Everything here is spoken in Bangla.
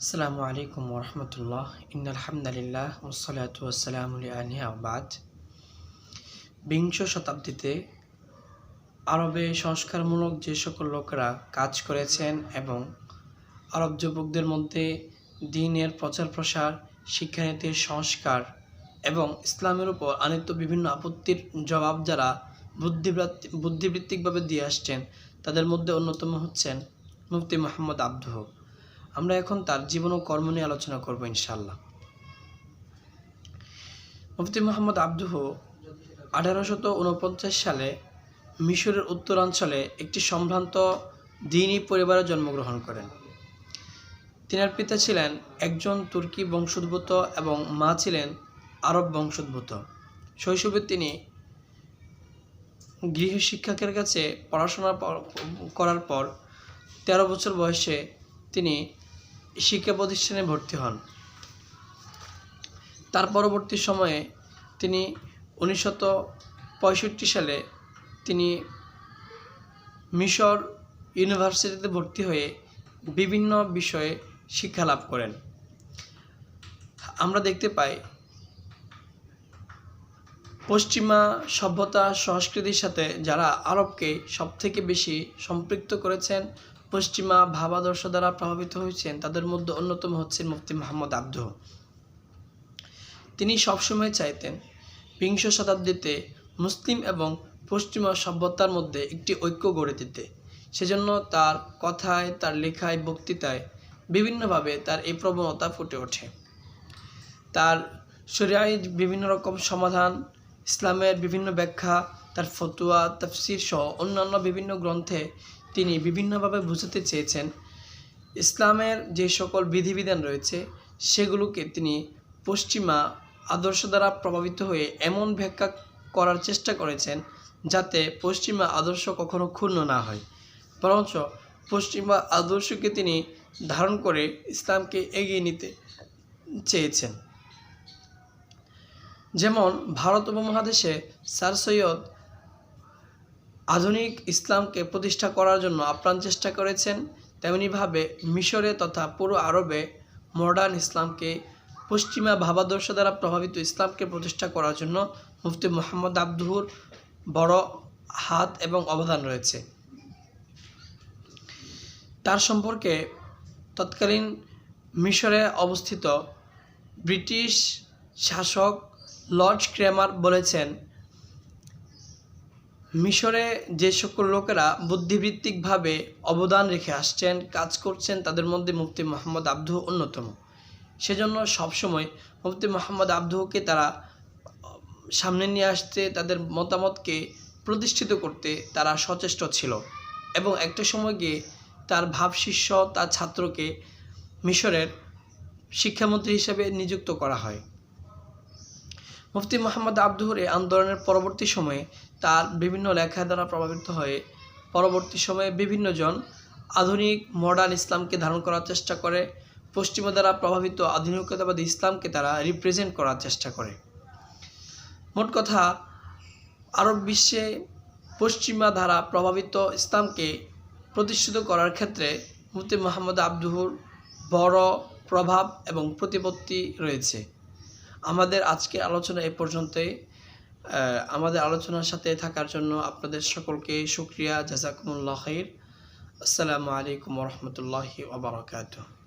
আসসালামু আলাইকুম ওরহমতুল্লাহ ইন্নাল হামদুলিল্লাহ ওয়াসসালাতু ওয়াসসালামু আলা বাদ। বিংশ শতাব্দীতে আরবে সংস্কারমূলক যে সকল লোকেরা কাজ করেছেন এবং আরব যুবকদের মধ্যে দ্বীনের প্রচার প্রসার, শিক্ষানীতির সংস্কার এবং ইসলামের উপর আনীত বিভিন্ন আপত্তির জবাব যারা বুদ্ধিবৃত্তিকভাবে দিয়ে আসছেন, তাদের মধ্যে অন্যতম হচ্ছেন মুফতি মুহাম্মদ আবদুহ। আমরা এখন তার জীবন ও কর্ম নিয়ে আলোচনা করব ইনশাআল্লাহ। মুফতি মুহাম্মদ আবদুহ 1849 সালে মিশরের উত্তরাঞ্চলে একটি সম্ভ্রান্ত দ্বীনী পরিবারে জন্মগ্রহণ করেন। তিনার পিতা ছিলেন একজন তুর্কি বংশোদ্ভূত এবং মা ছিলেন আরব বংশোদ্ভূত। শৈশবে তিনি গৃহশিক্ষকের কাছে পড়াশোনা করার পর 13 বছর বয়সে তিনি শিক্ষা প্রতিষ্ঠানে ভর্তি হন। তার পরবর্তী সময়ে তিনি 1965 সালে তিনি মিশর ইউনিভার্সিটিতে ভর্তি হয়ে বিভিন্ন বিষয়ে শিক্ষা লাভ করেন। আমরা দেখতে পাই পশ্চিমা সভ্যতা সংস্কৃতির সাথে যারা আরবকে সবথেকে বেশি সম্পৃক্ত করেছেন, পশ্চিমা ভাবাদর্শ দ্বারা প্রভাবিত হয়েছেন, তাদের মধ্যে অন্যতম হচ্ছেন মুফতি মুহাম্মদ আবদুহ। তিনি সবসময় চাইতেন বিংশ শতাব্দীতে মুসলিম এবং পশ্চিমা সভ্যতার মধ্যে একটি ঐক্য গড়ে দিতে। সেজন্য তার কথায়, তার লেখায়, বক্তৃতায় বিভিন্নভাবে তার এই প্রবণতা ফুটে ওঠে। তার শরিয়ার বিভিন্ন রকম সমাধান, ইসলামের বিভিন্ন ব্যাখ্যা, তার ফতুয়া, তাফসির সহ অন্যান্য বিভিন্ন গ্রন্থে তিনি বিভিন্নভাবে বুঝাতে চেয়েছেন ইসলামের যে সকল বিধিবিধান রয়েছে সেগুলোকে তিনি পশ্চিমা আদর্শ দ্বারা প্রভাবিত হয়ে এমন ব্যাখ্যা করার চেষ্টা করেছেন যাতে পশ্চিমা আদর্শ কখনো ক্ষুণ্ণ না হয়, বরঞ্চ পশ্চিমা আদর্শকে তিনি ধারণ করে ইসলামকে এগিয়ে নিতে চেয়েছেন। যেমন ভারত উপমহাদেশে স্যার সৈয়দ আধুনিক ইসলামকে প্রতিষ্ঠা করার জন্য আপ্রাণ চেষ্টা করেছেন, তেমনিভাবে মিশরে তথা পুরো আরবে মডার্ন ইসলামকে, পশ্চিমা ভাবাদর্শ দ্বারা প্রভাবিত ইসলামকে প্রতিষ্ঠা করার জন্য মুফতি মুহাম্মদ আবদুহর বড় হাত এবং অবদান রয়েছে। তার সম্পর্কে তৎকালীন মিশরে অবস্থিত ব্রিটিশ শাসক লর্ড ক্রেমার বলেছেন, মিশরে যে সকল লোকেরা বুদ্ধিবৃত্তিকভাবে অবদান রেখে আসছেন, কাজ করছেন, তাদের মধ্যে মুফতি মুহাম্মদ আবদুহ অন্যতম। সেজন্য সবসময় মুফতি মুহাম্মদ আবদুহকে তারা সামনে নিয়ে আসতে, তাদের মতামতকে প্রতিষ্ঠিত করতে তারা সচেষ্ট ছিল এবং একটা সময় গিয়ে তার ভাবশিষ্য, তার ছাত্রকে মিশরের শিক্ষামন্ত্রী হিসেবে নিযুক্ত করা হয়। মুফতি মুহাম্মদ আবদুহর এই আন্দোলনের পরবর্তী সময়ে তার বিভিন্ন লেখা দ্বারা প্রভাবিত হয়ে পরবর্তী সময়ে বিভিন্নজন আধুনিক মডার্ন ইসলামকে ধারণ করার চেষ্টা করে, পশ্চিমা দ্বারা প্রভাবিত আধুনিকতাবাদী ইসলামকে তারা রিপ্রেজেন্ট করার চেষ্টা করে। মোট কথা, আরব বিশ্বে পশ্চিমা দ্বারা প্রভাবিত ইসলামকে প্রতিষ্ঠিত করার ক্ষেত্রে মুফতি মুহাম্মদ আবদুহর বড় প্রভাব এবং প্রতিপত্তি রয়েছে। আমাদের আজকের আলোচনা এ পর্যন্তই। আমাদের আলোচনার সাথে থাকার জন্য আপনাদের সকলকে শুকরিয়া, জাযাকুমুল্লাহ খাইর। আসসালামু আলাইকুম ওয়া রাহমাতুল্লাহি ওয়া বারাকাতুহু।